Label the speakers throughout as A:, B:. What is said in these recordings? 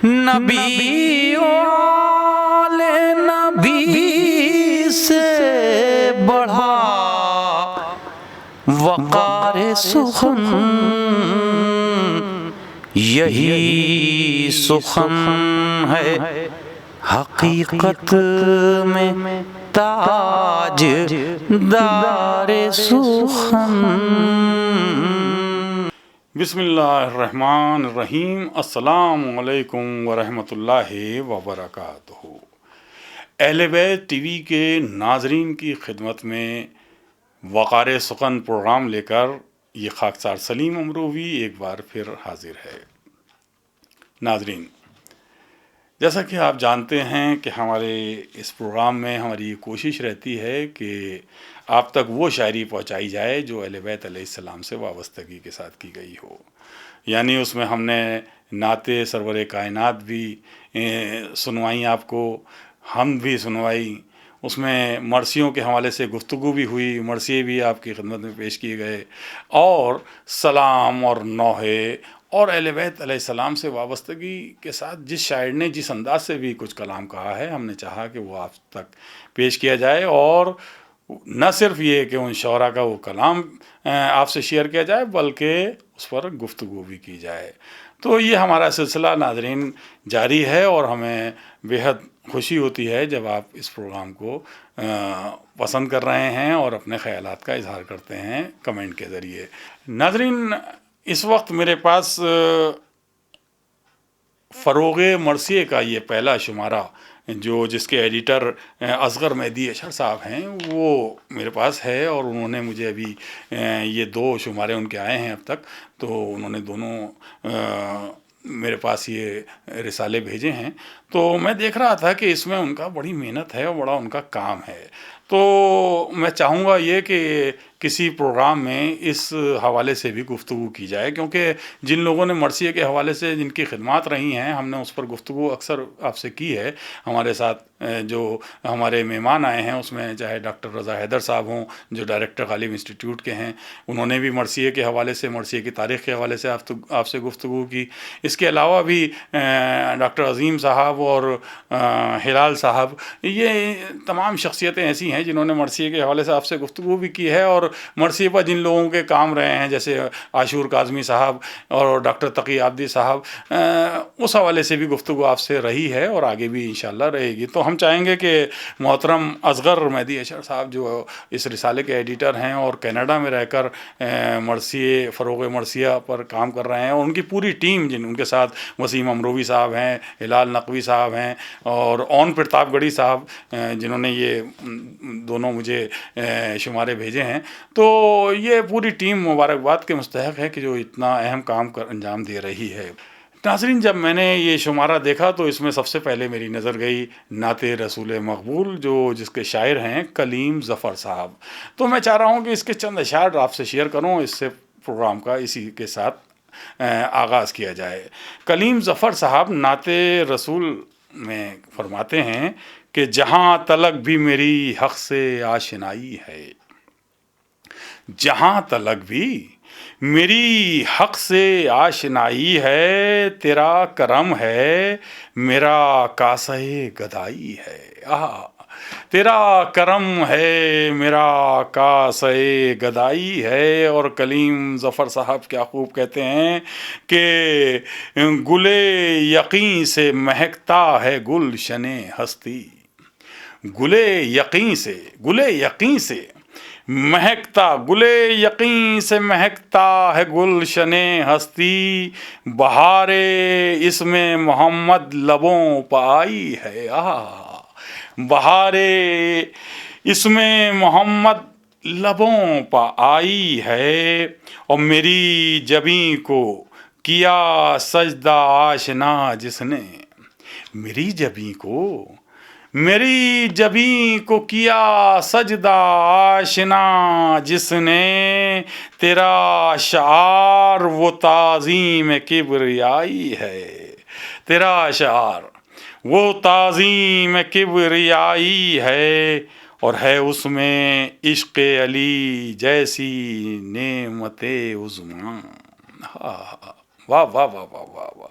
A: نبی والے نبی سے بڑھا وقار سخن، یہی سخن ہے حقیقت میں تاج دار سخن۔
B: بسم اللہ الرحمن الرحیم۔ السلام علیکم ورحمۃ اللہ وبرکاتہ۔ اہل بیت ٹی وی کے ناظرین کی خدمت میں وقار سخن پروگرام لے کر یہ خاکسار سلیم امروی ایک بار پھر حاضر ہے۔ ناظرین، جیسا کہ آپ جانتے ہیں کہ ہمارے اس پروگرام میں ہماری یہ کوشش رہتی ہے کہ آپ تک وہ شاعری پہنچائی جائے جو اہل بیت علیہ السلام سے وابستگی کے ساتھ کی گئی ہو، یعنی اس میں ہم نے نعت سرور کائنات بھی سنوائیں، آپ کو حمد بھی سنوائی، اس میں مرثیوں کے حوالے سے گفتگو بھی ہوئی، مرثیے بھی آپ کی خدمت میں پیش کیے گئے، اور سلام اور نوحے اور اہل بیت علیہ السلام سے وابستگی کے ساتھ جس شاعر نے جس انداز سے بھی کچھ کلام کہا ہے، ہم نے چاہا کہ وہ آپ تک پیش کیا جائے، اور نہ صرف یہ کہ ان شعراء کا وہ کلام آپ سے شیئر کیا جائے بلکہ اس پر گفتگو بھی کی جائے۔ تو یہ ہمارا سلسلہ ناظرین جاری ہے، اور ہمیں بیحد خوشی ہوتی ہے جب آپ اس پروگرام کو پسند کر رہے ہیں اور اپنے خیالات کا اظہار کرتے ہیں کمنٹ کے ذریعے۔ ناظرین، اس وقت میرے پاس فروغ مرثیے کا یہ پہلا شمارہ جس کے ایڈیٹر اصغر مہدی اشر صاحب ہیں وہ میرے پاس ہے، اور انہوں نے مجھے ابھی یہ 2 شمارے ان کے آئے ہیں اب تک، تو انہوں نے دونوں میرے پاس یہ رسالے بھیجے ہیں۔ تو میں دیکھ رہا تھا کہ اس میں ان کا بڑی محنت ہے اور بڑا ان کا کام ہے، تو میں چاہوں گا یہ کہ کسی پروگرام میں اس حوالے سے بھی گفتگو کی جائے، کیونکہ جن لوگوں نے مرثیے کے حوالے سے جن کی خدمات رہی ہیں ہم نے اس پر گفتگو اکثر آپ سے کی ہے۔ ہمارے ساتھ جو ہمارے مہمان آئے ہیں اس میں چاہے ڈاکٹر رضا حیدر صاحب ہوں جو ڈائریکٹر غالب انسٹیٹیوٹ کے ہیں، انہوں نے بھی مرثیے کے حوالے سے، مرثیے کی تاریخ کے حوالے سے آپ سے گفتگو کی۔ اس کے علاوہ بھی ڈاکٹر عظیم صاحب اور ہلال صاحب، یہ تمام شخصیتیں ایسی ہیں جنہوں نے مرثیے کے حوالے سے آپ سے گفتگو بھی کی ہے، اور مرثیے پر جن لوگوں کے کام رہے ہیں جیسے عاشور کاظمی صاحب اور ڈاکٹر تقی عابدی صاحب، اس حوالے سے بھی گفتگو آپ سے رہی ہے اور آگے بھی انشاءاللہ رہے گی۔ تو ہم چاہیں گے کہ محترم اصغر مہدی اشر صاحب جو اس رسالے کے ایڈیٹر ہیں اور کینیڈا میں رہ کر مرثیے، فروغ مرثیہ پر کام کر رہے ہیں، اور ان کی پوری ٹیم ان کے ساتھ وسیم امروی صاحب ہیں، ہلال نقوی صاحب ہیں، اور اون پرتاپ گڑھی صاحب جنہوں نے یہ دونوں مجھے شمارے بھیجے ہیں، تو یہ پوری ٹیم مبارکباد کے مستحق ہے کہ جو اتنا اہم کام انجام دے رہی ہے۔ ناظرین، جب میں نے یہ شمارہ دیکھا تو اس میں سب سے پہلے میری نظر گئی نعت رسول مقبول جس کے شاعر ہیں کلیم ظفر صاحب۔ تو میں چاہ رہا ہوں کہ اس کے چند اشعار آپ سے شیئر کروں، اس سے پروگرام کا اسی کے ساتھ آغاز کیا جائے۔ کلیم ظفر صاحب نعت رسول میں فرماتے ہیں کہ جہاں تلک بھی میری حق سے آشنائی ہے، جہاں تلک بھی میری حق سے آشنائی ہے، تیرا کرم ہے میرا کاسہ گدائی ہے۔ تیرا کرم ہے میرا کاسہ گدائی ہے۔ اور کلیم ظفر صاحب کیا خوب کہتے ہیں کہ گلے یقین سے مہکتا ہے گلشن ہستی، گلے یقین سے مہکتا، گلے یقین سے مہکتا ہے گلشن ہستی، بہار اسم محمد لبوں پہ آئی ہے۔ بہار اسم محمد لبوں پہ آئی ہے، اور میری جبیں کو کیا سجدہ آشنا جس نے، میری جبیں کو کیا سجدہ آشنا جس نے، تیرا شعار وہ تعظیم کبریائی ہے، تیرا شعار وہ تعظیم کبریائی ہے، اور ہے اس میں عشق علی جیسی نعمت عظمیٰ۔ واہ واہ واہ واہ واہ واہ!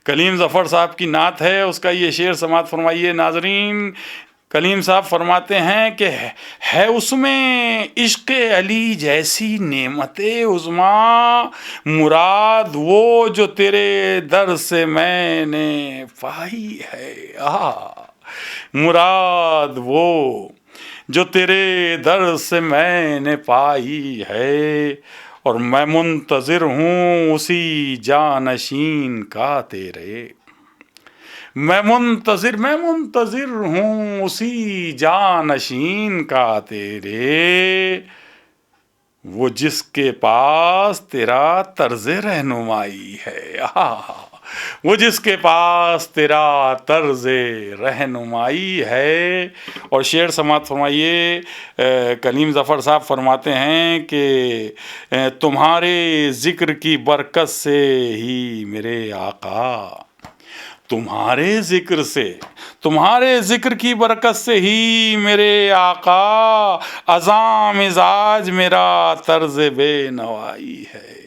B: کلیم ظفر صاحب کی نعت ہے، اس کا یہ شعر سماعت فرمائیے ناظرین۔ کلیم صاحب فرماتے ہیں کہ ہے اس میں عشق علی جیسی نعمت عظمیٰ، مراد وہ جو تیرے در سے میں نے پائی ہے، مراد وہ جو تیرے در سے میں نے پائی ہے، اور میں منتظر ہوں اسی جانشین کا تیرے، میں منتظر ہوں اسی جانشین کا تیرے، وہ جس کے پاس تیرا طرز رہنمائی ہے، وہ جس کے پاس تیرا طرز رہنمائی ہے۔ اور شعر سماعت فرمائیے، کلیم ظفر صاحب فرماتے ہیں کہ تمہارے ذکر کی برکت سے ہی میرے آقا، تمہارے ذکر کی برکت سے ہی میرے آقا، ازاں مزاج میرا طرز بے نوائی ہے،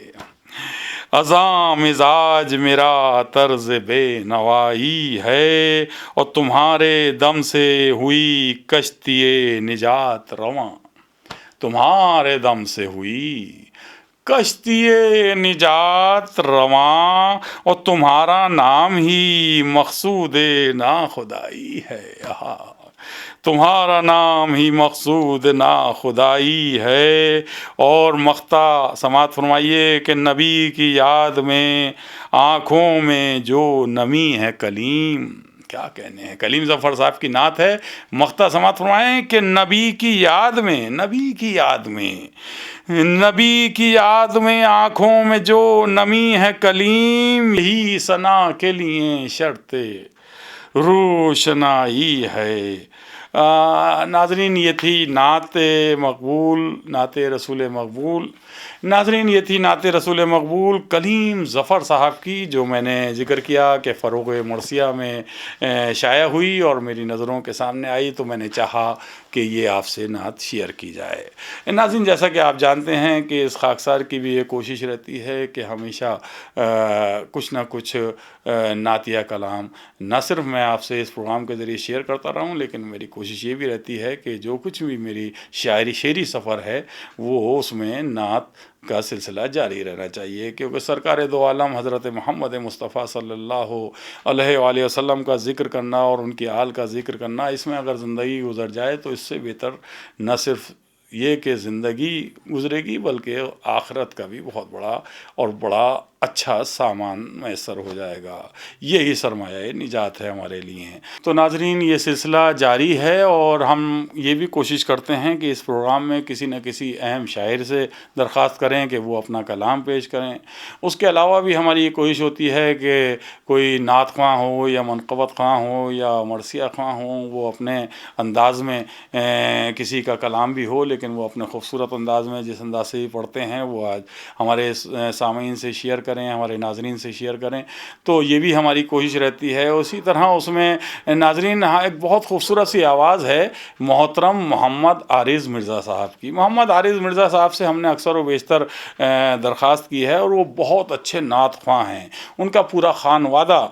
B: ازاں مزاج میرا طرز بے نوائی ہے، اور تمہارے دم سے ہوئی کشتی نجات رواں، تمہارے دم سے ہوئی کشتی نجات رواں، اور تمہارا نام ہی مقصود ناخدائی ہے، تمہارا نام ہی مقصود ناخدائی ہے۔ اور مقطع سماعت فرمائیے کہ نبی کی یاد میں آنکھوں میں جو نمی ہے کلیم، کیا کہنے ہیں، کلیم ظفر صاحب کی نعت ہے، مقطع سماعت فرمائیں کہ نبی کی یاد میں آنکھوں میں جو نمی ہے کلیم، ہی ثنا کے لیے شرط روشنائی ہے۔ ناظرین یہ تھی نعت رسول مقبول، ناظرین یہ تھی نعت رسول مقبول کلیم ظفر صاحب کی، جو میں نے ذکر کیا کہ فروغ مرثیہ میں شائع ہوئی اور میری نظروں کے سامنے آئی، تو میں نے چاہا کہ یہ آپ سے نعت شیئر کی جائے۔ ناظرین جیسا کہ آپ جانتے ہیں کہ اس خاکسار کی بھی یہ کوشش رہتی ہے کہ ہمیشہ کچھ نہ کچھ نعتیہ کلام نہ صرف میں آپ سے اس پروگرام کے ذریعے شیئر کرتا رہوں، لیکن میری کوشش یہ بھی رہتی ہے کہ جو کچھ بھی میری شعری سفر ہے وہ اس میں نعت کا سلسلہ جاری رہنا چاہیے، کیونکہ سرکار دو عالم حضرت محمد مصطفیٰ صلی اللہ علیہ وآلہ وسلم کا ذکر کرنا اور ان کی آل کا ذکر کرنا، اس میں اگر زندگی گزر جائے تو اس سے بہتر نہ صرف یہ کہ زندگی گزرے گی بلکہ آخرت کا بھی بہت بڑا اچھا سامان میسر ہو جائے گا۔ یہی سرمایہ نجات ہے ہمارے لیے۔ تو ناظرین یہ سلسلہ جاری ہے، اور ہم یہ بھی کوشش کرتے ہیں کہ اس پروگرام میں کسی نہ کسی اہم شاعر سے درخواست کریں کہ وہ اپنا کلام پیش کریں۔ اس کے علاوہ بھی ہماری یہ کوشش ہوتی ہے کہ کوئی نعت خواں ہو یا منقبت خواں ہو یا مرثیہ خواں ہو، وہ اپنے انداز میں کسی کا کلام بھی ہو، لیکن وہ اپنے خوبصورت انداز میں جس انداز سے پڑھتے ہیں وہ آج ہمارے سامعین سے شیئر کریں، ہمارے ناظرین سے شیئر کریں، تو یہ بھی ہماری کوشش رہتی ہے۔ اسی طرح اس میں ناظرین ایک بہت خوبصورت سی آواز ہے محترم محمد عارض مرزا صاحب کی۔ محمد عارض مرزا صاحب سے ہم نے اکثر و بیشتر درخواست کی ہے، اور وہ بہت اچھے نعت خواں ہیں۔ ان کا پورا خانوادہ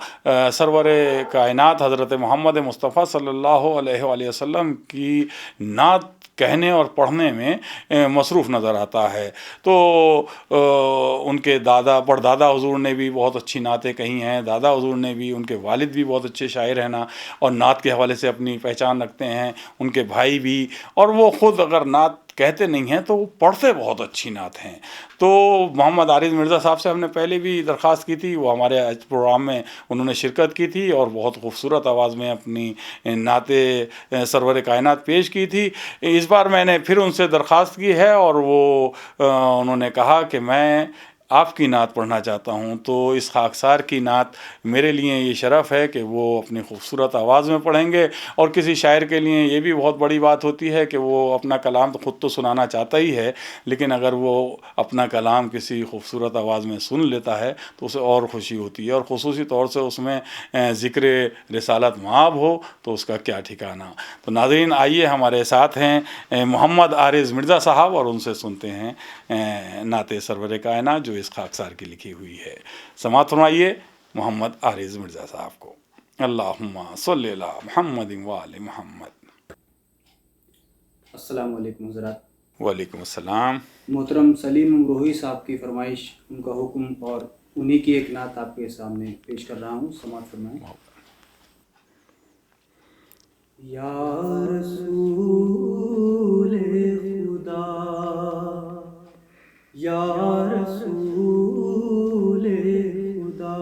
B: سرور کائنات حضرت محمد مصطفیٰ صلی اللہ علیہ وآلہ وسلم کی نعت کہنے اور پڑھنے میں مصروف نظر آتا ہے۔ تو ان کے پردادا حضور نے بھی بہت اچھی نعتیں کہی ہیں، دادا حضور نے بھی، ان کے والد بھی بہت اچھے شاعر ہیں نا، اور نعت کے حوالے سے اپنی پہچان رکھتے ہیں، ان کے بھائی بھی، اور وہ خود اگر نعت کہتے نہیں ہیں تو وہ پڑھتے بہت اچھی نعت ہیں۔ تو محمد عارض مرزا صاحب سے ہم نے پہلے بھی درخواست کی تھی، وہ ہمارے پروگرام میں انہوں نے شرکت کی تھی اور بہت خوبصورت آواز میں اپنی نعت سرور کائنات پیش کی تھی۔ اس بار میں نے پھر ان سے درخواست کی ہے، اور وہ انہوں نے کہا کہ میں آپ کی نعت پڑھنا چاہتا ہوں۔ تو اس خاکسار کی نعت میرے لیے یہ شرف ہے کہ وہ اپنی خوبصورت آواز میں پڑھیں گے، اور کسی شاعر کے لیے یہ بھی بہت بڑی بات ہوتی ہے کہ وہ اپنا کلام تو خود تو سنانا چاہتا ہی ہے، لیکن اگر وہ اپنا کلام کسی خوبصورت آواز میں سن لیتا ہے تو اسے اور خوشی ہوتی ہے، اور خصوصی طور سے اس میں ذکر رسالت مآب ہو تو اس کا کیا ٹھکانہ۔ تو ناظرین آئیے ہمارے ساتھ ہیں محمد عارض مرزا صاحب، اور ان سے سنتے ہیں نعت سرور کائنات جو اس خاکسار کی لکھی ہوئی ہے۔ سماعت فرمائیے محمد عارض مرزا صاحب کو۔ اللہم صلی علی محمد و آل محمد۔
C: السلام علیکم حضرات۔
B: وعلیکم السلام۔
C: محترم سلیم امروہی صاحب کی فرمائش، ان کا حکم اور انہی کی ایک نعت آپ کے سامنے پیش کر رہا ہوں، سماعت فرمائیں۔ یا رسول خدا، یا رسول خدا،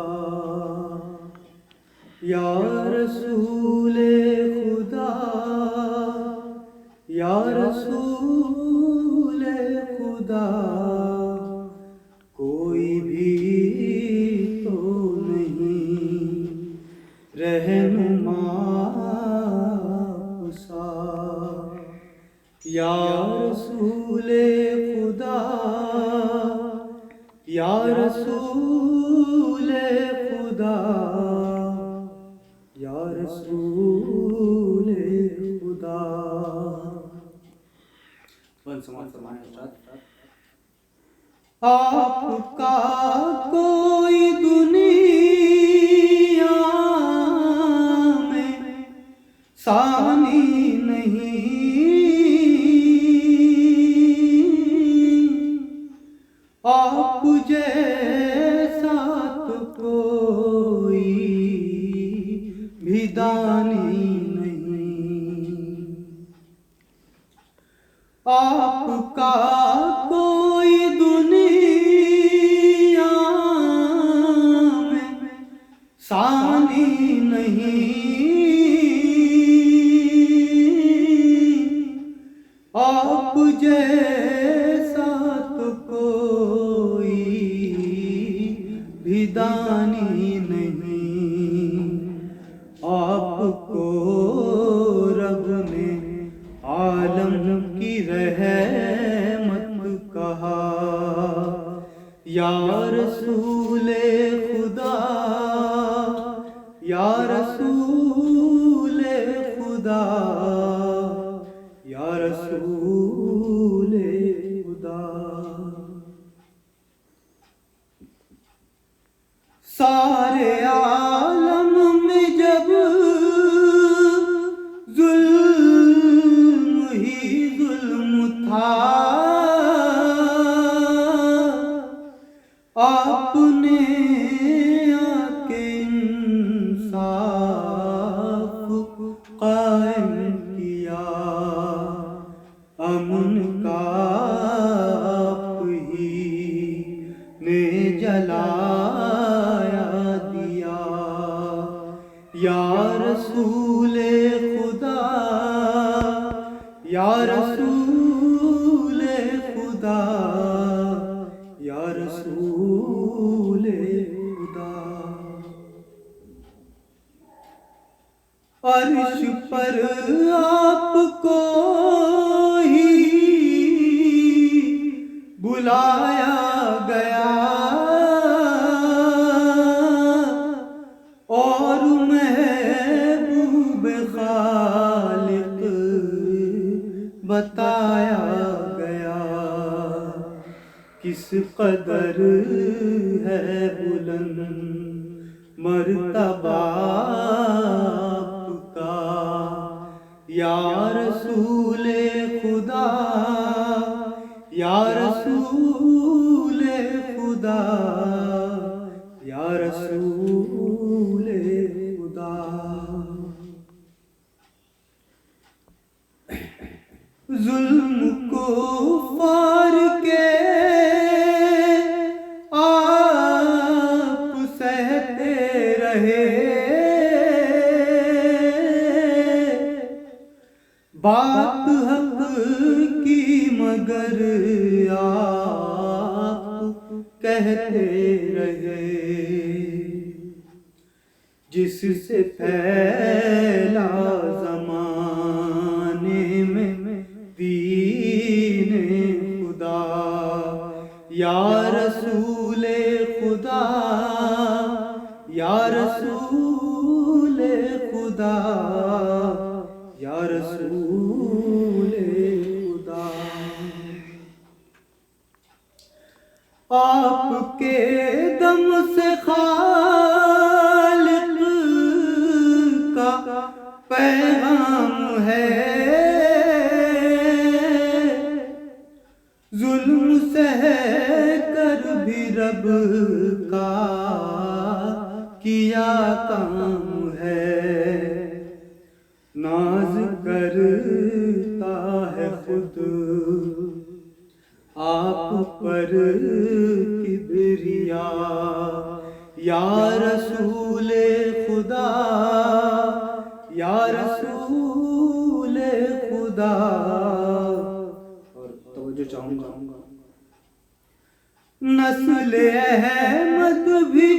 C: یا رسول خدا، یا رسول خدا، کوئی بھی تو نہیں رہنما سا، یا رسول خدا، یا رسول خدا، یا رسول خدا۔ آپ کا کوئی دنیا میں ثانی نہیں، آپ جیسا تو کوئی بھی دانی نہیں، آپ کا کوئی دنیا میں ثانی نہیں، آپ جیسا تو کوئی بھی دانی نہیں، آپ کو رب نے عالم کی رحمت کہا، یا رسول خدا، یا رسول خدا، یا رسول خدا۔ سارے عالم میں جب ظلم ہی ظلم تھا، آپ نے آ کے انصاف قائم کیا، امن کا آپ ہی نے جلایا دیا، یا رسول خدا، یا رسول خدا، یا رسول خدا۔ عرش پر آپ کو ہی بلایا گیا، اور محبوب خالق بتایا گیا، کس قدر ہے بلند مرتبہ آپ کا، یا رسول خدا، یا رسول خدا، یا رسول خدا۔ ظلم کفار کے آپ سہتے رہے، بات حق کی مگر آپ کہتے رہے، جس سے پھیلا زمانے میں دین خدا، یا رسول خدا، یا رسول خدا، یا رسول خدا۔ آپ کے دم سے خاک
D: پیغام ہے ظلم سہ کر بھی رب کا کیا کام ہے، ناز کرتا ہے خود آپ پر کبریا، یا رسول خدا یا رسول خدا.
C: اور توجہ چاہوں گا،
D: نسل احمد بھی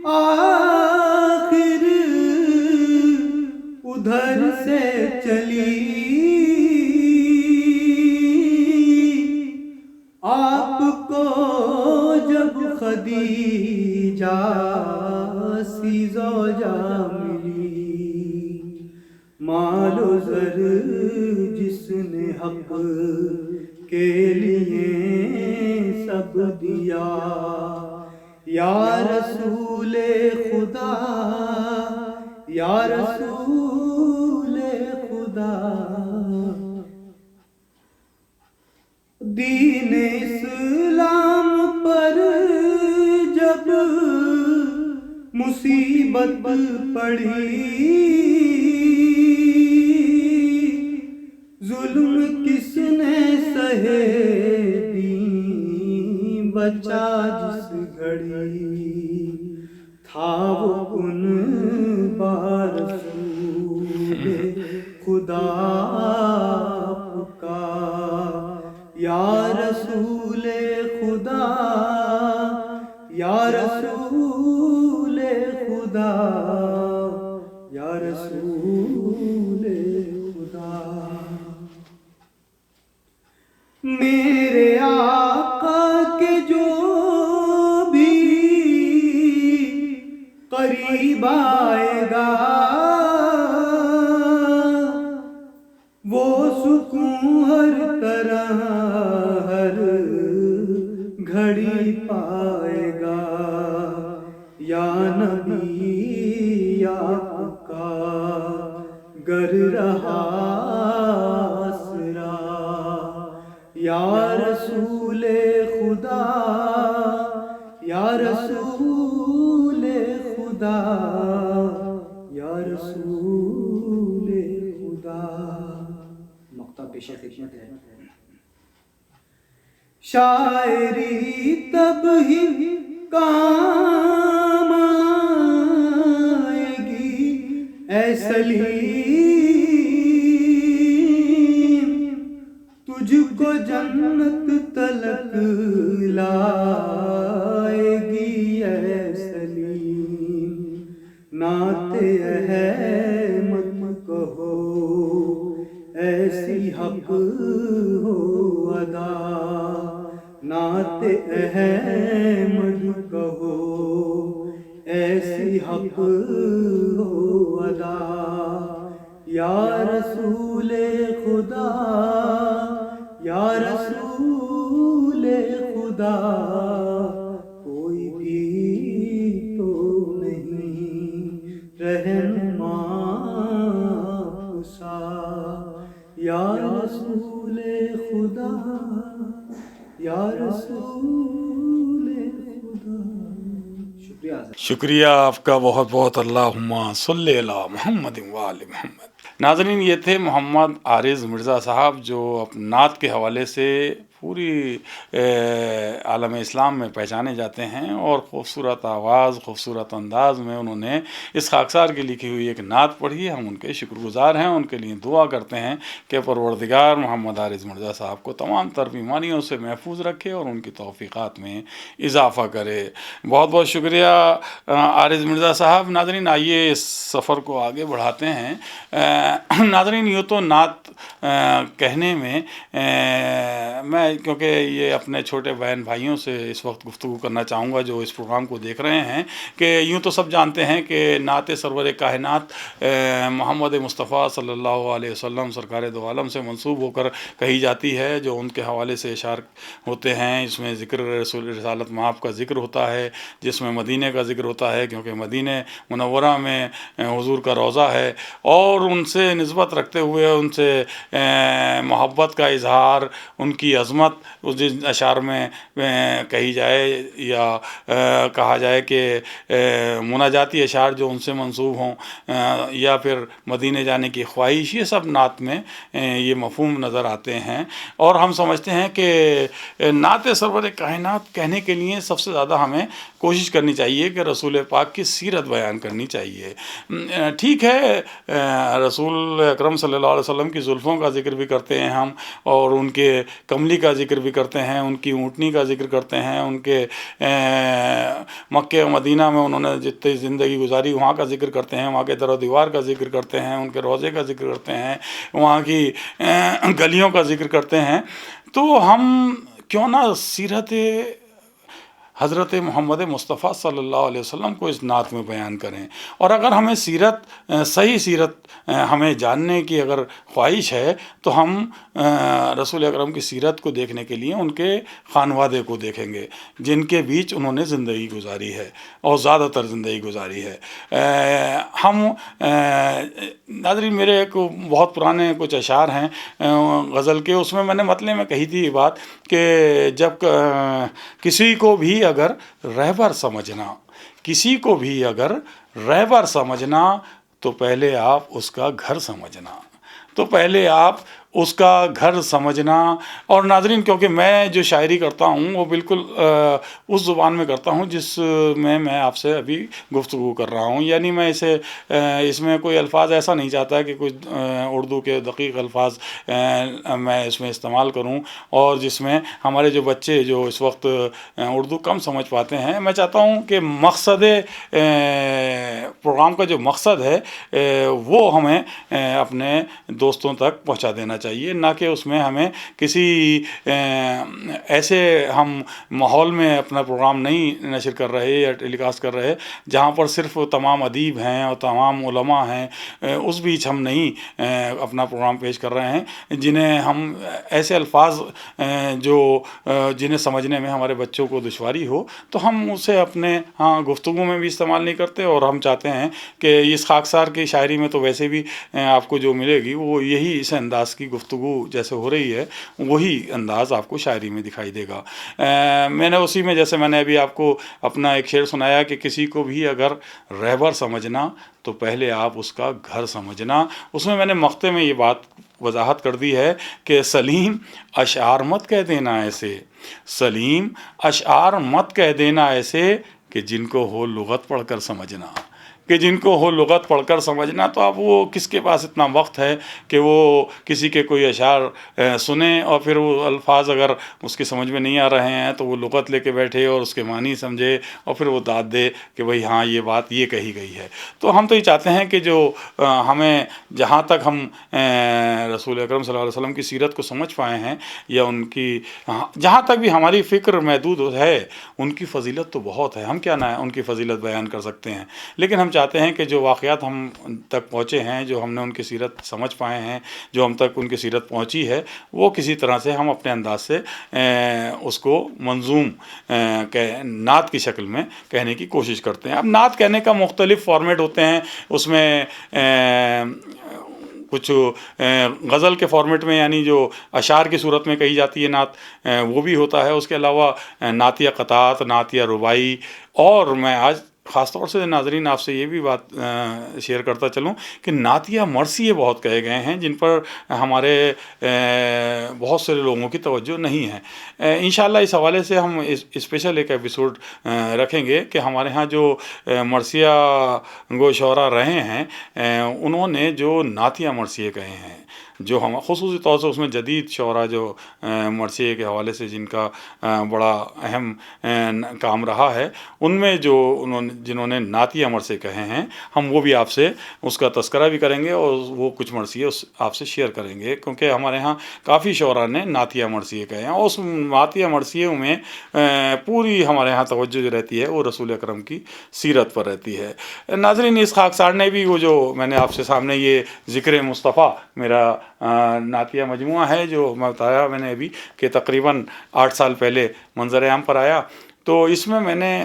D: آخر ادھر سے چلی، آپ کو جب خدیجہ سی زوجہ ملی، مال و زر جس نے حق کے لیے سب دیا، یا رسول خدا یا رسول خدا. دین اسلام پر جب مصیبت پڑی، ظلم کس نے سہے دین بچا جس گھڑی، تھا وہ ان بار رسول خدا کا، یا رسول خدا یا رسول خدا یا رسول خدا. میرے آقا کے جو بھی قریب آئے گا، وہ سکون ہر طرح ہر گھڑی پائے گا، یا نبی آپ کا گر رہا آسرا، یا رسول خدا یا رسول خدا یا رسول خدا.
C: مقطع پیش خدمت ہے.
D: شاعری تب ہی کام آئے گی اے سلیم، تجھ کو جنت تلک لائے گی اے سلیم. نعت احمد کہو ایسی حق ہو ادا، نعت احمد کہو ایسی حق ہو ادا، یا رسول خدا یا رسول خدا. کوئی بھی تو نہیں رہنما سا، یا رسول خدا یا رسول خدا.
C: شکریہ حضرت.
B: شکریہ آپ کا بہت بہت. اللہم صلی علی محمد وآل محمد. ناظرین، یہ تھے محمد عارض مرزا صاحب، جو نعت کے حوالے سے پوری عالم اسلام میں پہچانے جاتے ہیں، اور خوبصورت آواز، خوبصورت انداز میں انہوں نے اس خاکسار کی لکھی ہوئی ایک نعت پڑھی. ہم ان کے شکر گزار ہیں، ان کے لیے دعا کرتے ہیں کہ پروردگار محمد عارض مرزا صاحب کو تمام تر بیماریوں سے محفوظ رکھے اور ان کی توفیقات میں اضافہ کرے. بہت بہت شکریہ عارض مرزا صاحب. ناظرین، آئیے اس سفر کو آگے بڑھاتے ہیں. ناظرین، یوں تو نعت کہنے میں میں میں کیونکہ یہ اپنے چھوٹے بہن بھائیوں سے اس وقت گفتگو کرنا چاہوں گا جو اس پروگرام کو دیکھ رہے ہیں، کہ یوں تو سب جانتے ہیں کہ نعت سرور کائنات محمد مصطفیٰ صلی اللہ علیہ وسلم سرکار دو عالم سے منسوب ہو کر کہی جاتی ہے، جو ان کے حوالے سے اشعار ہوتے ہیں، اس میں ذکر رسول رسالت مآب کا ذکر ہوتا ہے، جس میں مدینہ کا ذکر ہوتا ہے، کیونکہ مدینہ منورہ میں حضور کا روضہ ہے، اور ان سے نسبت رکھتے ہوئے ان سے محبت کا اظہار، ان کی عظمت اس جن اشعار میں کہی جائے یا کہا جائے کہ مناجاتی اشعار جو ان سے منسوب ہوں، یا پھر مدینہ جانے کی خواہش، یہ سب نعت میں یہ مفہوم نظر آتے ہیں۔ اور ہم سمجھتے ہیں کہ نعت سرور کائنات کہنے کے لیے سب سے زیادہ ہمیں کوشش کرنی چاہیے کہ رسول پاک کی سیرت بیان کرنی چاہیے۔ ٹھیک ہے، رسول اکرم صلی اللہ علیہ وسلم کی زلفوں کا ذکر بھی کرتے ہیں ہم، اور ان کے کملی کا ذکر بھی کرتے ہیں، ان کی اونٹنی کا ذکر کرتے ہیں، ان کے مکہ و مدینہ میں انہوں نے جتنی زندگی گزاری وہاں کا ذکر کرتے ہیں، وہاں کے در و دیوار کا ذکر کرتے ہیں، ان کے روضے کا ذکر کرتے ہیں، وہاں کی گلیوں کا ذکر کرتے ہیں۔ تو ہم کیوں نہ سیرت حضرت محمد مصطفیٰ صلی اللہ علیہ وسلم کو اس نعت میں بیان کریں، اور اگر ہمیں صحیح سیرت ہمیں جاننے کی اگر خواہش ہے تو ہم رسول اکرم کی سیرت کو دیکھنے کے لیے ان کے خانوادے کو دیکھیں گے، جن کے بیچ انہوں نے زندگی گزاری ہے اور زیادہ تر زندگی گزاری ہے۔ ہم ناظرین، میرے ایک بہت پرانے کچھ اشعار ہیں غزل کے، اس میں نے مطلع میں کہی تھی یہ بات کہ جب کسی کو بھی اگر رہبر سمجھنا تو پہلے آپ اس کا گھر سمجھنا۔ اور ناظرین، کیونکہ میں جو شاعری کرتا ہوں وہ بالکل اس زبان میں کرتا ہوں جس میں آپ سے ابھی گفتگو کر رہا ہوں، یعنی میں اس میں کوئی الفاظ ایسا نہیں چاہتا کہ کچھ اردو کے دقیق الفاظ میں اس میں استعمال کروں، اور جس میں ہمارے جو بچے جو اس وقت اردو کم سمجھ پاتے ہیں، میں چاہتا ہوں کہ مقصد پروگرام کا جو مقصد ہے وہ ہمیں اپنے دوستوں تک پہنچا دینا چاہیے، نہ کہ اس میں ہمیں کسی ایسے ہم ماحول میں اپنا پروگرام نہیں نشر کر رہے یا ٹیلی کاسٹ کر رہے جہاں پر صرف تمام ادیب ہیں اور تمام علماء ہیں، اس بیچ ہم نہیں اپنا پروگرام پیش کر رہے ہیں جنہیں ہم ایسے الفاظ جنہیں سمجھنے میں ہمارے بچوں کو دشواری ہو، تو ہم اسے اپنے گفتگو میں بھی استعمال نہیں کرتے، اور ہم چاہتے ہیں کہ اس خاکسار کی شاعری میں تو ویسے بھی آپ کو جو ملے گی وہ یہی اس انداز کی گفتگو جیسے ہو رہی ہے وہی انداز آپ کو شاعری میں دکھائی دے گا۔ میں نے اسی میں جیسے میں نے ابھی آپ کو اپنا ایک شعر سنایا کہ کسی کو بھی اگر رہبر سمجھنا تو پہلے آپ اس کا گھر سمجھنا، اس میں نے مقطع میں یہ بات وضاحت کر دی ہے کہ سلیم اشعار مت کہہ دینا ایسے کہ جن کو ہو لغت پڑھ کر سمجھنا، تو اب وہ کس کے پاس اتنا وقت ہے کہ وہ کسی کے کوئی اشعار سنیں اور پھر وہ الفاظ اگر اس کے سمجھ میں نہیں آ رہے ہیں تو وہ لغت لے کے بیٹھے اور اس کے معنی سمجھے اور پھر وہ داد دے کہ بھئی ہاں یہ بات یہ کہی گئی ہے۔ تو ہم تو یہ چاہتے ہیں کہ جو ہمیں جہاں تک ہم رسول اکرم صلی اللہ علیہ وسلم کی سیرت کو سمجھ پائے ہیں، یا ان کی جہاں تک بھی ہماری فکر محدود ہے، ان کی فضیلت تو بہت ہے، ہم کیا نہ ان کی فضیلت بیان کر سکتے ہیں، لیکن ہم چاہتے ہیں کہ جو واقعات ہم تک پہنچے ہیں، جو ہم نے ان کی سیرت سمجھ پائے ہیں، جو ہم تک ان کی سیرت پہنچی ہے، وہ کسی طرح سے ہم اپنے انداز سے اس کو منظوم نعت کی شکل میں کہنے کی کوشش کرتے ہیں۔ اب نعت کہنے کا مختلف فارمیٹ ہوتے ہیں، اس میں کچھ غزل کے فارمیٹ میں یعنی جو اشعار کی صورت میں کہی جاتی ہے نعت، وہ بھی ہوتا ہے، اس کے علاوہ نعتیہ قطعات، نعتیہ رباعی، اور میں آج خاص طور سے ناظرین آپ سے یہ بھی بات شیئر کرتا چلوں کہ نعتیہ مرثیے بہت کہے گئے ہیں جن پر ہمارے بہت سے لوگوں کی توجہ نہیں ہے۔ انشاءاللہ اس حوالے سے ہم اسپیشل ایک ایپیسوڈ رکھیں گے کہ ہمارے ہاں جو مرثیہ گو شعراء رہے ہیں انہوں نے جو نعتیہ مرثیے کہے ہیں، جو ہم خصوصی طور سے اس میں جدید شعراء جو مرثیے کے حوالے سے جن کا بڑا اہم کام رہا ہے، ان میں جو جنہوں نے نعتیہ مرثیے کہے ہیں، ہم وہ بھی آپ سے اس کا تذکرہ بھی کریں گے اور وہ کچھ مرثیے آپ سے شیئر کریں گے، کیونکہ ہمارے ہاں کافی شعراء نے نعتیہ مرثیے کہے ہیں، اور اس نعتیہ مرثیوں میں پوری ہمارے ہاں توجہ جو رہتی ہے وہ رسول اکرم کی سیرت پر رہتی ہے۔ ناظرین، اس خاکسار نے بھی وہ جو میں نے آپ سے سامنے یہ ذکر مصطفیٰ میرا نعتیہ مجموعہ ہے جو میں بتایا میں نے ابھی کہ تقریباً 8 سال پہلے منظر عام پر آیا، تو اس میں نے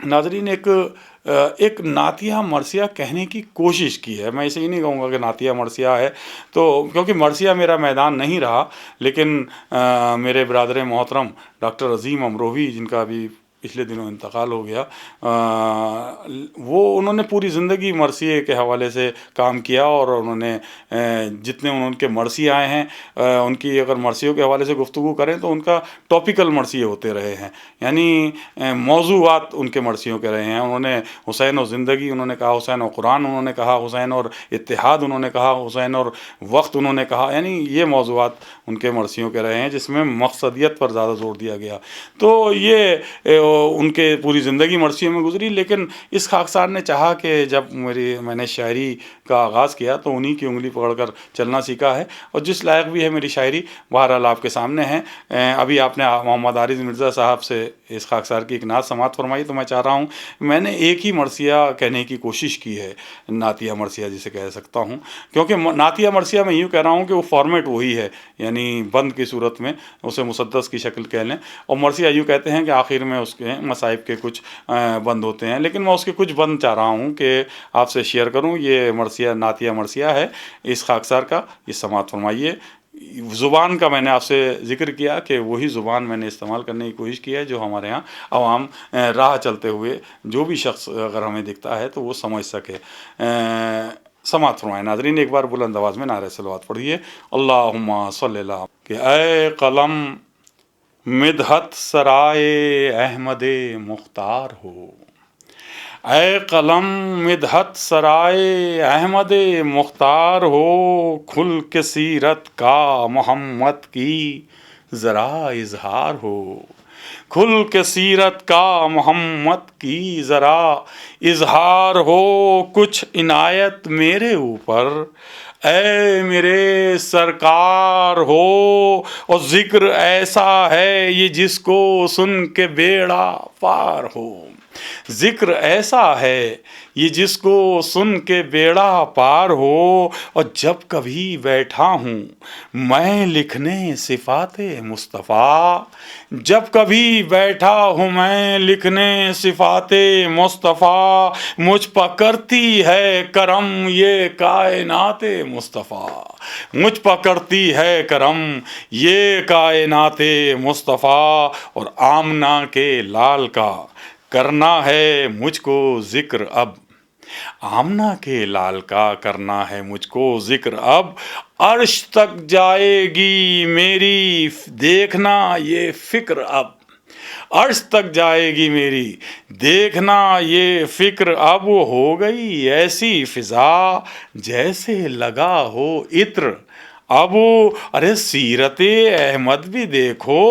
B: ناظرین ایک نعتیہ مرثیہ کہنے کی کوشش کی ہے۔ میں اسے ہی نہیں کہوں گا کہ نعتیہ مرثیہ ہے، تو کیونکہ مرثیہ میرا میدان نہیں رہا، لیکن میرے برادر محترم ڈاکٹر عظیم امروہی، جن کا بھی پچھلے دنوں انتقال ہو گیا، انہوں نے پوری زندگی مرثیے کے حوالے سے کام کیا، اور انہوں نے جتنے ان کے مرثیے آئے ہیں، ان کی اگر مرثیوں کے حوالے سے گفتگو کریں تو ان کا ٹاپیکل مرثیے ہوتے رہے ہیں، یعنی موضوعات ان کے مرثیوں کے رہے ہیں۔ انہوں نے حسین اور زندگی انہوں نے کہا، حسین اور قرآن انہوں نے کہا، حسین اور اتحاد انہوں نے کہا، حسین اور وقت انہوں نے کہا، یعنی یہ موضوعات ان کے مرثیوں کے رہے ہیں جس میں مقصدیت پر زیادہ زور دیا گیا۔ تو یہ ان کے پوری زندگی مرثیوں میں گزری، لیکن اس خاکسار نے چاہا کہ جب میں نے شاعری کا آغاز کیا تو انہی کی انگلی پکڑ کر چلنا سیکھا ہے، اور جس لائق بھی ہے میری شاعری بہرحال آپ کے سامنے ہے۔ ابھی آپ نے محمد عارض مرزا صاحب سے اس خاکسار کی ایک نعت سماعت فرمائی، تو میں چاہ رہا ہوں میں نے ایک ہی مرثیہ کہنے کی کوشش کی ہے، نعتیہ مرثیہ جسے کہہ سکتا ہوں، کیونکہ نعتیہ مرثیہ میں یوں کہہ رہا ہوں کہ وہ فارمیٹ وہی ہے، یعنی بند کی صورت میں اسے مسدس کی شکل کہہ لیں، اور مرثیہ یوں کہتے ہیں کہ آخر میں اس کے مصائب کے کچھ بند ہوتے ہیں، لیکن میں اس کے کچھ بند چاہ رہا ہوں کہ آپ سے شیئر کروں۔ یہ مرثیہ نعتیہ مرثیہ ہے اس خاکسار کا، یہ سماعت فرمائیے۔ زبان کا میں نے آپ سے ذکر کیا کہ وہی زبان میں نے استعمال کرنے کی کوشش کی ہے جو ہمارے ہاں عوام راہ چلتے ہوئے جو بھی شخص اگر ہمیں دکھتا ہے تو وہ سمجھ سکے۔ سماعت فرمائے ناظرین، ایک بار بلند آواز میں نعرہ صلوات پڑھیے، اللہم صلی اللہ، کہ اے قلم مدحت سرائے احمد مختار ہو، اے قلم مدحت سرائے احمد مختار ہو، کھل کے سیرت کا محمد کی ذرا اظہار ہو، کھل کے سیرت کا محمد کی ذرا اظہار ہو، کچھ عنایت میرے اوپر اے میرے سرکار ہو، اور ذکر ایسا ہے یہ جس کو سن کے بیڑا پار ہو، ذکر ایسا ہے یہ جس کو سن کے بیڑا پار ہو، اور جب کبھی بیٹھا ہوں میں لکھنے صفات مصطفیٰ، جب کبھی بیٹھا ہوں میں لکھنے صفات مصطفیٰ، مجھ پر کرتی ہے کرم یہ کائنات مصطفیٰ، مجھ پر کرتی ہے کرم یہ کائنات مصطفیٰ، اور آمنہ کے لال کا کرنا ہے مجھ کو ذکر اب، آمنہ کے لال کا کرنا ہے مجھ کو ذکر اب، عرش تک جائے گی میری دیکھنا یہ فکر اب، عرش تک جائے گی میری دیکھنا یہ فکر اب، ہو گئی ایسی فضا جیسے لگا ہو عطر اب، ارے سیرت احمد بھی دیکھو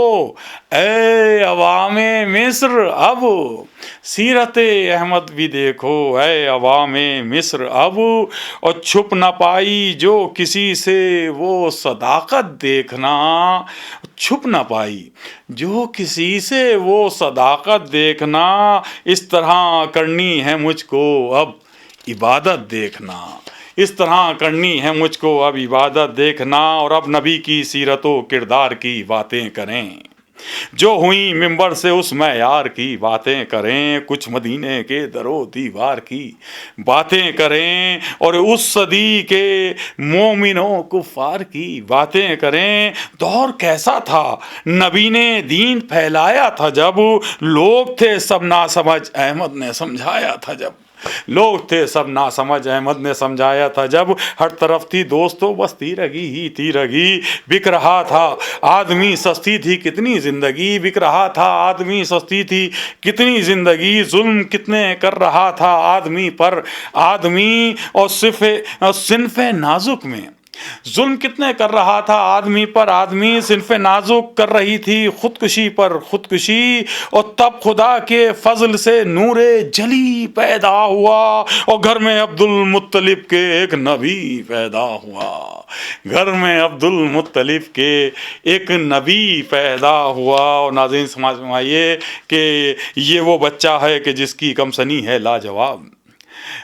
B: اے عوام مصر اب، سیرت احمد بھی دیکھو اے عوام مصر اب، اور چھپ نہ پائی جو کسی سے وہ صداقت دیکھنا، چھپ نہ پائی جو کسی سے وہ صداقت دیکھنا، اس طرح کرنی ہے مجھ کو اب عبادت دیکھنا، اس طرح کرنی ہے مجھ کو اب عبادت دیکھنا، اور اب نبی کی سیرت و کردار کی باتیں کریں، جو ہوئیں ممبر سے اس معیار کی باتیں کریں، کچھ مدینے کے در و دیوار کی باتیں کریں، اور اس صدی کے مومنوں کفار کی باتیں کریں، دور کیسا تھا نبی نے دین پھیلایا تھا جب، لوگ تھے سب ناسمجھ احمد نے سمجھایا تھا جب، لوگ تھے سب ناسمجھ احمد نے سمجھایا تھا جب، ہر طرف تھی دوستوں بس تیرگی ہی تیرگی، بک رہا تھا آدمی سستی تھی کتنی زندگی، بک رہا تھا آدمی سستی تھی کتنی زندگی، ظلم کتنے کر رہا تھا آدمی پر آدمی، اور صنف نازک میں ظلم کتنے کر رہا تھا آدمی پر آدمی، صنف نازک کر رہی تھی خودکشی پر خودکشی، اور تب خدا کے فضل سے نور جلی پیدا ہوا، اور گھر میں عبد المطلب کے ایک نبی پیدا ہوا، گھر میں عبد المطلب کے ایک نبی پیدا ہوا۔ اور ناظرین سمجھ فرمائیے کہ یہ وہ بچہ ہے کہ جس کی کمسنی ہے لاجواب۔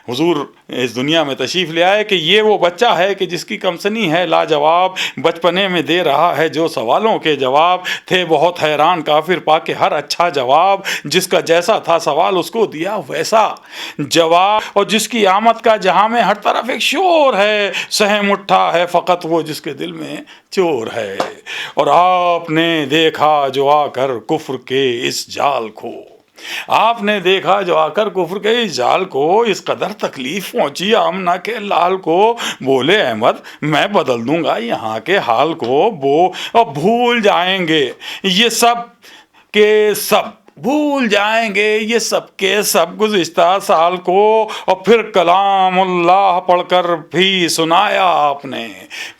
B: حضور اس دنیا میں تشریف لے آئے کہ یہ وہ بچہ ہے کہ جس کی کمسنی ہے لاجواب، بچپنے میں دے رہا ہے جو سوالوں کے جواب، تھے بہت حیران کافر پا کے ہر اچھا جواب، جس کا جیسا تھا سوال اس کو دیا ویسا جواب، اور جس کی آمد کا جہاں میں ہر طرف ایک شور ہے، سہم اٹھا ہے فقط وہ جس کے دل میں چور ہے۔ اور آپ نے دیکھا جو آ کر کفر کے اس جال کو، آپ نے دیکھا جو آ کر کفر کے اس جال کو، اس قدر تکلیف پہنچی آمنہ کے لال کو، بولے احمد میں بدل دوں گا یہاں کے حال کو، اور بھول جائیں گے یہ سب کے سب، بھول جائیں گے یہ سب کے سب گزشتہ سال کو، اور پھر کلام اللہ پڑھ کر بھی سنایا آپ نے،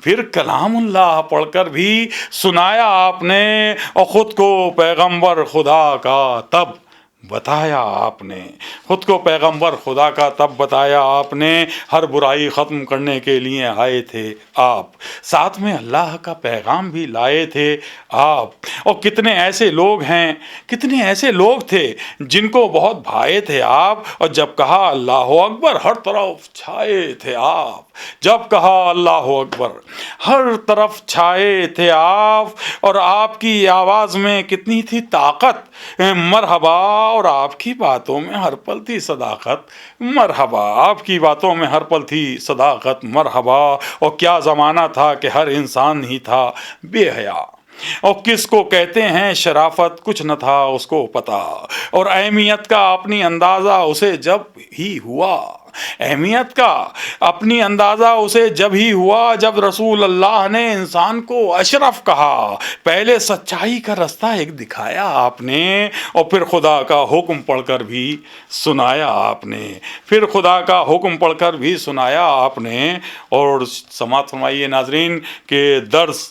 B: پھر کلام اللہ پڑھ کر بھی سنایا آپ نے، اور خود کو پیغمبر خدا کا تب بتایا آپ نے، خود کو پیغمبر خدا کا تب بتایا آپ نے، ہر برائی ختم کرنے کے لیے آئے تھے آپ، ساتھ میں اللہ کا پیغام بھی لائے تھے آپ۔ اور کتنے ایسے لوگ ہیں، کتنے ایسے لوگ تھے جن کو بہت بھائے تھے آپ، اور جب کہا اللہ اکبر ہر طرف چھائے تھے آپ، جب کہا اللہ اکبر ہر طرف چھائے تھے آپ، اور آپ کی آواز میں کتنی تھی طاقت، مرحبا، اور آپ کی باتوں میں ہر پل تھی صداقت، مرحبا، آپ کی باتوں میں ہر پل تھی صداقت، مرحبا۔ اور کیا زمانہ تھا کہ ہر انسان ہی تھا بے حیا، اور کس کو کہتے ہیں شرافت کچھ نہ تھا اس کو پتا، اور اہمیت کا اپنی اندازہ اسے جب ہی ہوا، اہمیت کا اپنی اندازہ اسے جب ہی ہوا، جب رسول اللہ نے انسان کو اشرف کہا، پہلے سچائی کا رستہ ایک دکھایا آپ نے، اور پھر خدا کا حکم پڑھ کر بھی سنایا آپ نے، پھر خدا کا حکم پڑھ کر بھی سنایا آپ نے۔ اور سماعت فرمائیے ناظرین کہ درس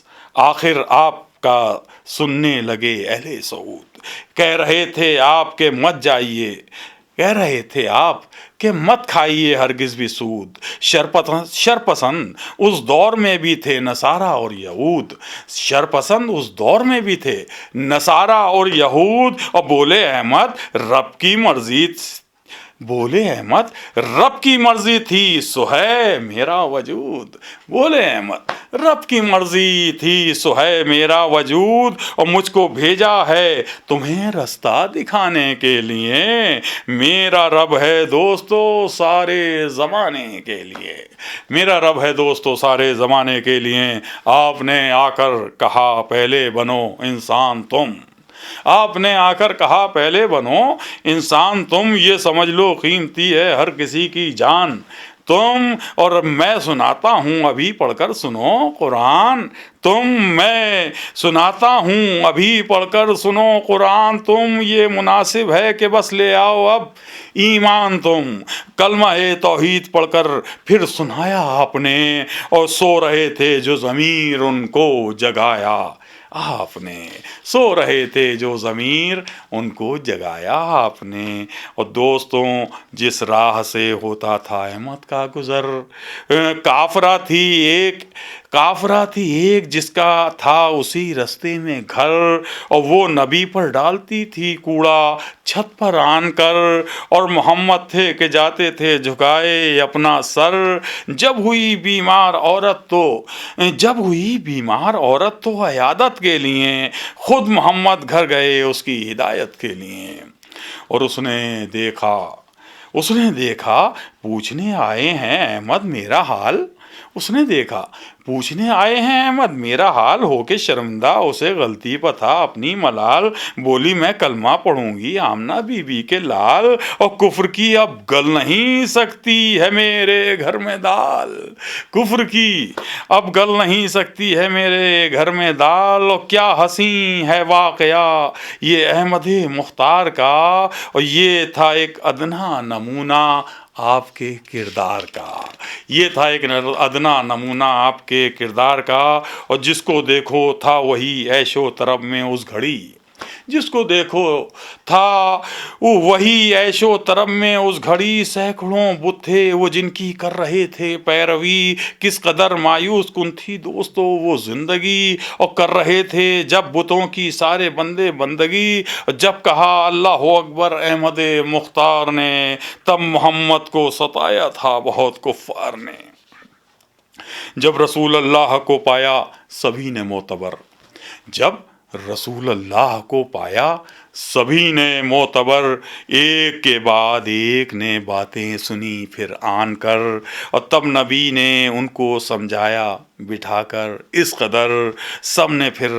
B: آخر آپ کا سننے لگے اہل سعود، کہہ رہے تھے آپ کہ مت جائیے، کہہ رہے تھے آپ کہ مت کھائیے ہرگز بھی سود، شرپسند اس دور میں بھی تھے نصارہ اور یہود، شرپسند اس دور میں بھی تھے نصارہ اور یہود، اور بولے احمد رب کی مرضی، بولے احمد رب کی مرضی تھی سو ہے میرا وجود، بولے احمد رب کی مرضی تھی سو ہے میرا وجود، اور مجھ کو بھیجا ہے تمہیں رستہ دکھانے کے لیے، میرا رب ہے دوستو سارے زمانے کے لیے، میرا رب ہے دوستو سارے زمانے کے لیے۔ آپ نے آ کر کہا پہلے بنو انسان تم، آپ نے آ کر کہا پہلے بنو انسان تم، یہ سمجھ لو قیمتی ہے ہر کسی کی جان تم، اور میں سناتا ہوں ابھی پڑھ کر سنو قرآن تم، میں سناتا ہوں ابھی پڑھ کر سنو قرآن تم، یہ مناسب ہے کہ بس لے آؤ اب ایمان تم، کلمہ توحید پڑھ کر پھر سنایا آپ نے، اور سو رہے تھے جو ضمیر ان کو جگایا آپ نے، سو رہے تھے جو ضمیر ان کو جگایا آپ نے۔ اور دوستوں جس راہ سے ہوتا تھا احمد کا گزر، کافرہ تھی ایک جس کا تھا اسی رستے میں گھر، اور وہ نبی پر ڈالتی تھی کوڑا چھت پر آن کر، اور محمد تھے کہ جاتے تھے جھکائے اپنا سر، جب ہوئی بیمار عورت تو عیادت کے لیے خود محمد گھر گئے اس کی ہدایت کے لیے، اور اس نے دیکھا پوچھنے آئے ہیں احمد میرا حال، اس نے دیکھا پوچھنے آئے ہیں احمد میرا حال، ہو کے شرمندہ اسے غلطی پتہ اپنی ملال، بولی میں کلمہ پڑھوں گی آمنہ بی بی کے لال، اور کفر کی اب گل نہیں سکتی ہے میرے گھر میں دال، کفر کی اب گل نہیں سکتی ہے میرے گھر میں دال، اور کیا حسین ہے واقعہ یہ احمد مختار کا، اور یہ تھا ایک ادنا نمونہ آپ کے کردار کا، یہ تھا ایک ادنا نمونہ آپ کے کردار کا، اور جس کو دیکھو تھا وہی عیش و طرب میں اس گھڑی، جس کو دیکھو تھا وہی عیش و طرب میں اس گھڑی، سینکڑوں بت تھے وہ جن کی کر رہے تھے پیروی، کس قدر مایوس کن تھی دوستو وہ زندگی، اور کر رہے تھے جب بتوں کی سارے بندے بندگی، جب کہا اللہ اکبر احمد مختار نے، تب محمد کو ستایا تھا بہت کفار نے، جب رسول اللہ کو پایا سبھی نے معتبر، جب رسول اللہ کو پایا سبھی نے معتبر، ایک کے بعد ایک نے باتیں سنی پھر آن کر، اور تب نبی نے ان کو سمجھایا بٹھا کر، اس قدر سب نے پھر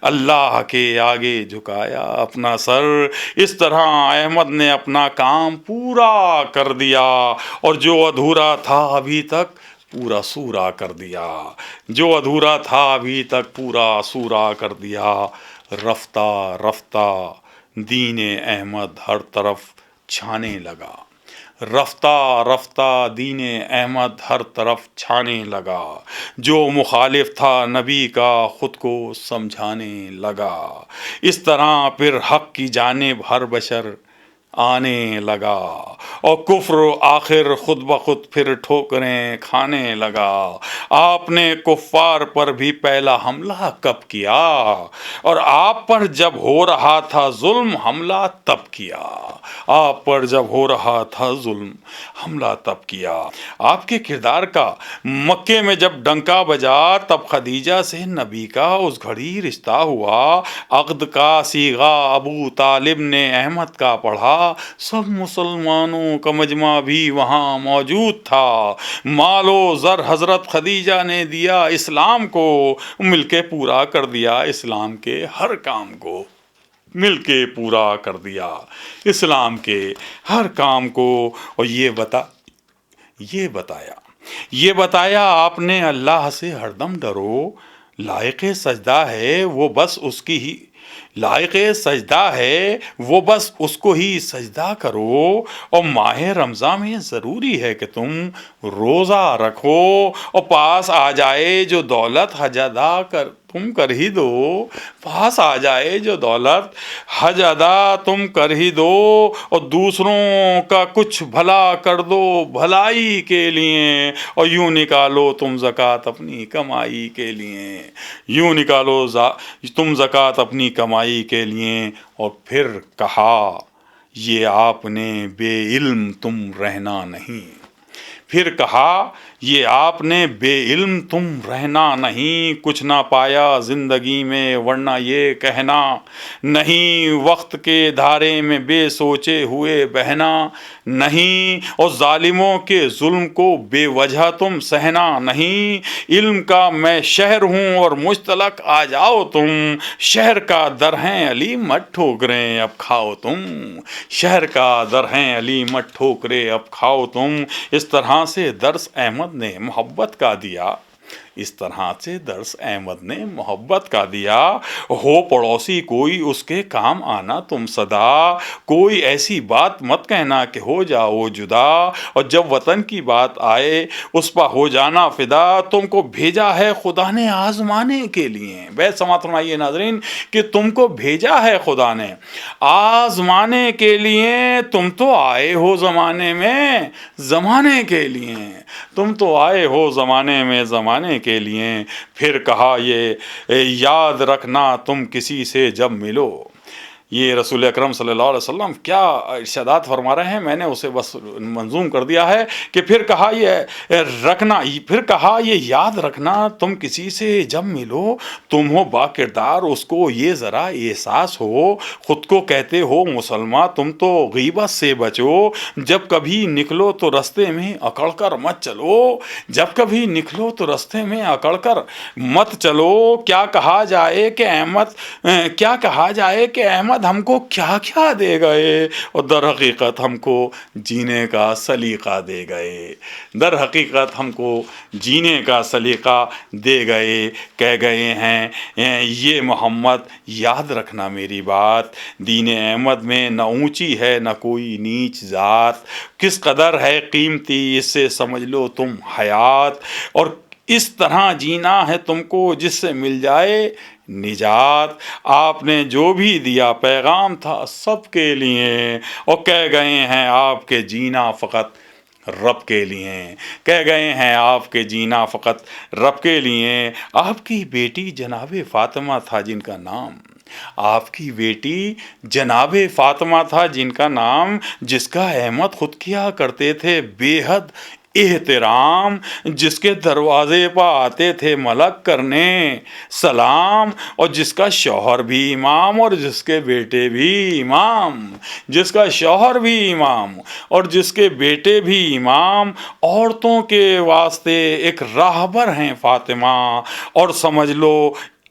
B: اللہ کے آگے جھکایا اپنا سر، اس طرح احمد نے اپنا کام پورا کر دیا، اور جو ادھورا تھا ابھی تک پورا سورا کر دیا، جو ادھورا تھا ابھی تک پورا سورا کر دیا، رفتہ رفتہ دین احمد ہر طرف چھانے لگا، رفتہ رفتہ دین احمد ہر طرف چھانے لگا، جو مخالف تھا نبی کا خود کو سمجھانے لگا، اس طرح پھر حق کی جانب ہر بشر آنے لگا، اور کفر آخر خود بخود پھر ٹھوکریں کھانے لگا، آپ نے کفار پر بھی پہلا حملہ کب کیا، اور آپ پر جب ہو رہا تھا ظلم حملہ تب کیا، آپ پر جب ہو رہا تھا ظلم حملہ تب کیا، آپ کے کردار کا مکے میں جب ڈنکا بجا تب خدیجہ سے نبی کا اس گھڑی رشتہ ہوا، عقد کا صیغہ ابو طالب نے احمد کا پڑھا، سب مسلمانوں کا مجمع بھی وہاں موجود تھا، مال و زر حضرت خدیجہ نے دیا اسلام کو، مل کے پورا کر دیا اسلام کے ہر کام کو، مل کے پورا کر دیا اسلام کے ہر کام کو، اور یہ بتایا آپ نے اللہ سے ہردم ڈرو، لائق سجدہ ہے وہ بس اس کی ہی، لائق سجدہ ہے وہ بس اس کو ہی سجدہ کرو، اور ماہ رمضان میں ضروری ہے کہ تم روزہ رکھو، اور پاس آ جائے جو دولت حج ادا تم کر ہی دو، پاس آ جائے جو دولت حج ادا تم کر ہی دو، اور دوسروں کا کچھ بھلا کر دو بھلائی کے لیے، اور یوں نکالو تم زکوٰۃ اپنی کمائی کے لیے، یوں نکالو تم زکوٰۃ اپنی کمائی کے لیے، اور پھر کہا یہ آپ نے بے علم تم رہنا نہیں، پھر کہا یہ آپ نے بے علم تم رہنا نہیں، کچھ نہ پایا زندگی میں ورنہ یہ کہنا نہیں، وقت کے دھارے میں بے سوچے ہوئے بہنا نہیں، اور ظالموں کے ظلم کو بے وجہ تم سہنا نہیں، علم کا میں شہر ہوں اور مجتلق آ جاؤ تم، شہر کا در ہیں علی مت ٹھوکریں اب کھاؤ تم، شہر کا در ہیں علی مت ٹھوکریں اب کھاؤ تم، اس طرح سے درس احمد نے محبت کا دیا، اس طرح سے درس احمد نے محبت کا دیا، ہو پڑوسی کوئی اس کے کام آنا تم صدا، کوئی ایسی بات مت کہنا کہ ہو جاؤ جدا، اور جب وطن کی بات آئے اس پہ ہو جانا فدا، تم کو بھیجا ہے خدا نے آزمانے کے لیے، بیت سماعت فرمائیے ناظرین کہ تم کو بھیجا ہے خدا نے آزمانے کے لیے، تم تو آئے ہو زمانے میں زمانے کے لیے، تم تو آئے ہو زمانے میں زمانے کے لیے، پھر کہا یہ یاد رکھنا تم کسی سے جب ملو، یہ رسول اکرم صلی اللہ علیہ وسلم کیا ارشادات فرما رہے ہیں، میں نے اسے بس منظوم کر دیا ہے کہ پھر کہا یہ رکھنا، پھر کہا یہ یاد رکھنا تم کسی سے جب ملو، تم ہو با کردار اس کو یہ ذرا احساس ہو، خود کو کہتے ہو مسلمان تم تو غیبت سے بچو، جب کبھی نکلو تو رستے میں اکڑ کر مت چلو، جب کبھی نکلو تو رستے میں اکڑ کر مت چلو، کیا کہا جائے کہ احمد احمد ہم کو کیا کیا دے گئے اور در حقیقت ہم کو جینے کا سلیقہ دے گئے، در حقیقت ہم کو جینے کا سلیقہ دے گئے، کہہ گئے ہیں یہ محمد یاد رکھنا میری بات، دین احمد میں نہ اونچی ہے نہ کوئی نیچ ذات، کس قدر ہے قیمتی اس سے سمجھ لو تم حیات، اور اس طرح جینا ہے تم کو جس سے مل جائے نجات، آپ نے جو بھی دیا پیغام تھا سب کے لیے، اور کہہ گئے ہیں آپ کے جینا فقط رب کے لیے، کہہ گئے ہیں آپ کے جینا فقط رب کے لیے۔ آپ کی بیٹی جناب فاطمہ تھا جن کا نام، آپ کی بیٹی جناب فاطمہ تھا جن کا نام، جس کا احمد خود کیا کرتے تھے بے حد احترام، جس کے دروازے پر آتے تھے ملک کرنے سلام، اور جس کا شوہر بھی امام اور جس کے بیٹے بھی امام، جس کا شوہر بھی امام اور جس کے بیٹے بھی امام، عورتوں کے واسطے ایک راہبر ہیں فاطمہ، اور سمجھ لو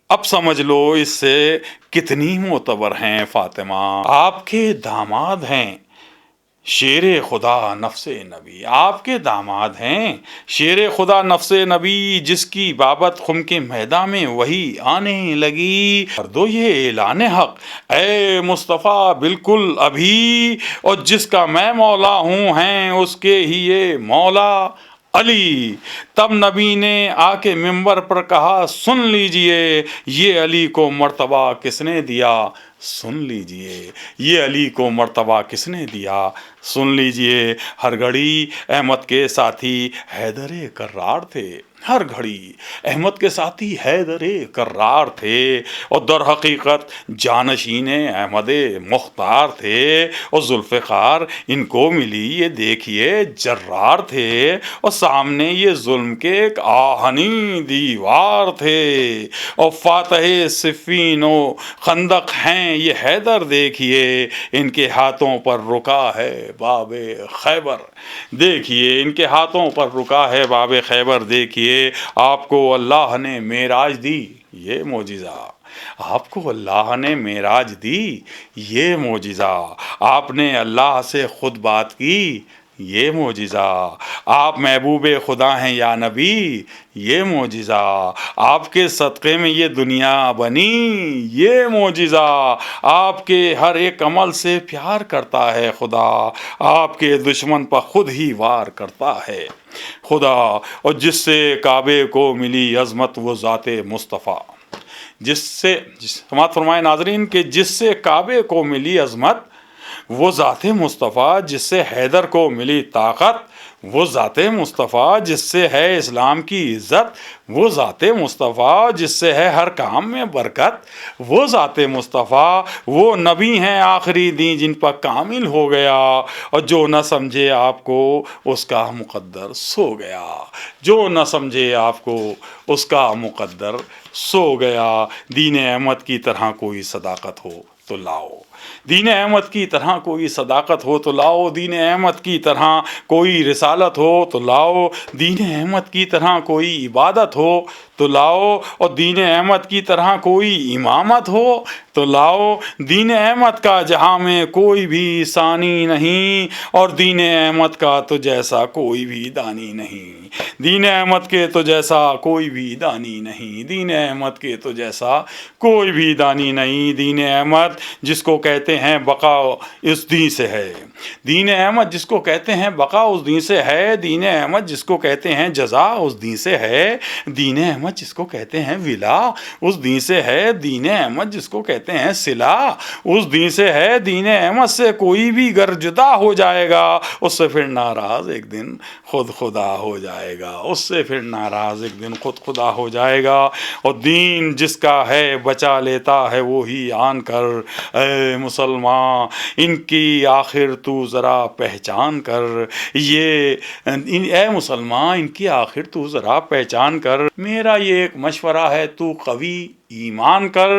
B: اب سمجھ لو اس سے کتنی معتبر ہیں فاطمہ، آپ کے داماد ہیں شیر خدا نفس نبی، آپ کے داماد ہیں شیر خدا نفس نبی، جس کی بابت خم کے میدان میں وہی آنے لگی، کر دو یہ اعلان حق اے مصطفیٰ بالکل ابھی، اور جس کا میں مولا ہوں ہیں اس کے ہی یہ مولا علی، تب نبی نے آ کے ممبر پر کہا سن لیجئے یہ علی کو مرتبہ کس نے دیا، سن لیجئے یہ علی کو مرتبہ کس نے دیا، سن لیجئے۔ ہر گھڑی احمد کے ساتھی حیدر کرار تھے، ہر گھڑی احمد کے ساتھی حیدر کرار تھے، اور در حقیقت جانشین احمد مختار تھے، اور ذوالفقار ان کو ملی یہ دیکھیے جرار تھے، اور سامنے یہ ظلم کے ایک آہنی دیوار تھے، اور فاتح صفین و خندق ہیں یہ حیدر دیکھیے، ان کے ہاتھوں پر رکا ہے باب خیبر، دیکھیے ان کے ہاتھوں پر رکا ہے باب خیبر، دیکھیے آپ کو اللہ نے معراج دی یہ معجزہ، آپ کو اللہ نے معراج دی یہ معجزہ، آپ نے اللہ سے خود بات کی یہ معجزہ، آپ محبوب خدا ہیں یا نبی یہ معجزہ، آپ کے صدقے میں یہ دنیا بنی یہ معجزہ، آپ کے ہر ایک عمل سے پیار کرتا ہے خدا، آپ کے دشمن پر خود ہی وار کرتا ہے خدا، اور جس سے کعبے کو ملی عظمت وہ ذات مصطفیٰ، جس سے سماعت فرمائے ناظرین کہ جس سے کعبے کو ملی عظمت وہ ذات مصطفیٰ، جس سے حیدر کو ملی طاقت وہ ذات مصطفیٰ، جس سے ہے اسلام کی عزت وہ ذات مصطفیٰ، جس سے ہے ہر کام میں برکت وہ ذات مصطفیٰ، وہ نبی ہیں آخری دین جن پر کامل ہو گیا، اور جو نہ سمجھے آپ کو اس کا مقدر سو گیا، جو نہ سمجھے آپ کو اس کا مقدر سو گیا۔ دین احمد کی طرح کوئی صداقت ہو تو لاؤ، دین احمد کی طرح کوئی صداقت ہو تو لاؤ، دین احمد کی طرح کوئی رسالت ہو تو لاؤ، دین احمد کی طرح کوئی عبادت ہو تو لاؤ، اور دین احمد کی طرح کوئی امامت ہو تو لاؤ، دین احمد کا جہاں میں کوئی بھی ثانی نہیں، اور دین احمد کا تو جیسا کوئی بھی دانی نہیں، دین احمد کے تو جیسا کوئی بھی دانی نہیں، دین احمد کے تو جیسا کوئی بھی دانی نہیں، دین احمد جس کو کہتے ہیں بقا اس دین سے ہے، دین احمد جس کو کہتے ہیں بقا اس دین سے ہے، دین احمد جس کو کہتے ہیں جزا اس دین سے ہے، دین احمد جس کو کہتے ہیں ولا اس دین سے ہے، دین احمد جس کو کہتے ہیں صلہ اس دین سے ہے، دین احمد سے کوئی بھی گر جدا ہو جائے گا اس سے پھر ناراض ایک دن خود خدا ہو جائے گا، اس سے پھر ناراض ایک دن خود خدا ہو جائے گا، اور دین جس کا ہے بچا لیتا ہے وہی آن کر، اے مسلمان ان کی آخر تو ذرا پہچان کر، یہ اے مسلمان ان کی آخر تو ذرا پہچان کر، میرا یہ ایک مشورہ ہے تو قوی ایمان کر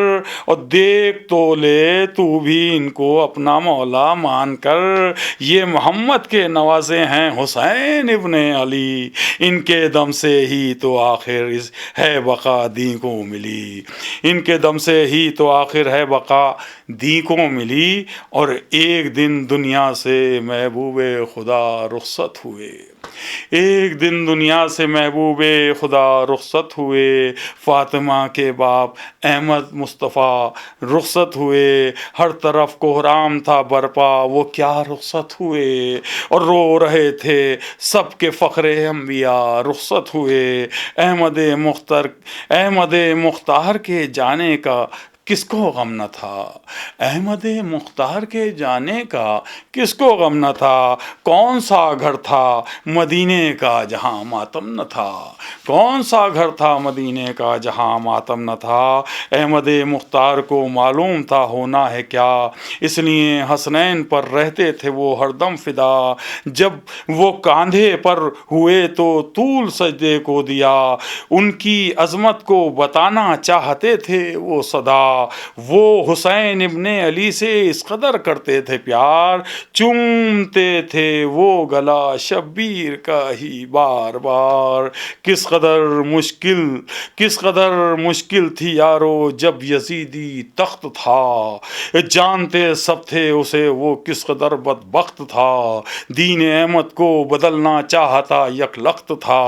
B: اور دیکھ تو لے تو بھی ان کو اپنا مولا مان کر، یہ محمد کے نوازے ہیں حسین ابن علی، ان کے دم سے ہی تو آخر ہے بقا دین کو ملی، ان کے دم سے ہی تو آخر ہے بقا دین کو ملی، اور ایک دن دنیا سے محبوب خدا رخصت ہوئے، ایک دن دنیا سے محبوب خدا رخصت ہوئے، فاطمہ کے باپ احمد مصطفیٰ رخصت ہوئے، ہر طرف کوہرام تھا برپا وہ کیا رخصت ہوئے، اور رو رہے تھے سب کے فخر انبیاء رخصت ہوئے، احمد مختار کے جانے کا کس کو غم نہ تھا، احمد مختار کے جانے کا کس کو غم نہ تھا، کون سا گھر تھا مدینے کا جہاں ماتم نہ تھا، کون سا گھر تھا مدینے کا جہاں ماتم نہ تھا، احمد مختار کو معلوم تھا ہونا ہے کیا، اس لیے حسنین پر رہتے تھے وہ ہر دم فدا، جب وہ کاندھے پر ہوئے تو طول سجدے کو دیا، ان کی عظمت کو بتانا چاہتے تھے وہ صدا، وہ حسین ابن علی سے اس قدر کرتے تھے پیار، چومتے تھے وہ گلا شبیر کا ہی بار بار، کس قدر مشکل تھی یارو جب یزیدی تخت تھا، جانتے سب تھے اسے وہ کس قدر بدبخت تھا، دین احمد کو بدلنا چاہتا یک لخت تھا،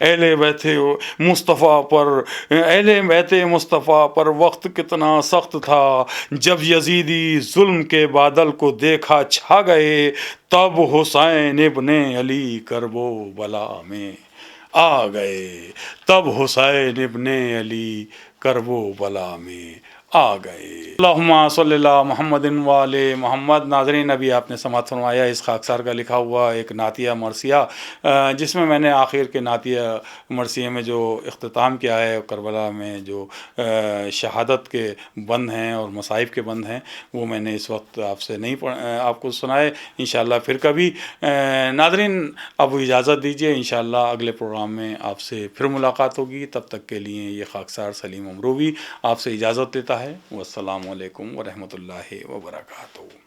B: اہل بیت مصطفیٰ پر وقت کتنا سخت تھا، جب یزیدی ظلم کے بادل کو دیکھا چھا گئے، تب حسین ابن علی کربو بلا میں آ گئے، تب حسین ابن علی کربو بلا میں آ گئے۔ اللہم صلی اللہ محمد وآل محمد۔ ناظرین، ابھی آپ نے سماعت فرمایا اس خاکسار کا لکھا ہوا ایک نعتیہ مرثیہ، جس میں میں نے آخر کے نعتیہ مرثیے میں جو اختتام کیا ہے کربلا میں جو شہادت کے بند ہیں اور مصائب کے بند ہیں، وہ میں نے اس وقت آپ سے نہیں آپ کو سنائے، انشاءاللہ پھر کبھی۔ ناظرین، اب اجازت دیجیے، انشاءاللہ اگلے پروگرام میں آپ سے پھر ملاقات ہوگی، تب تک کے لیے یہ خاکسار سلیم امروی آپ سے اجازت لیتا ہے۔ والسلام علیکم ورحمۃ اللہ وبرکاتہ۔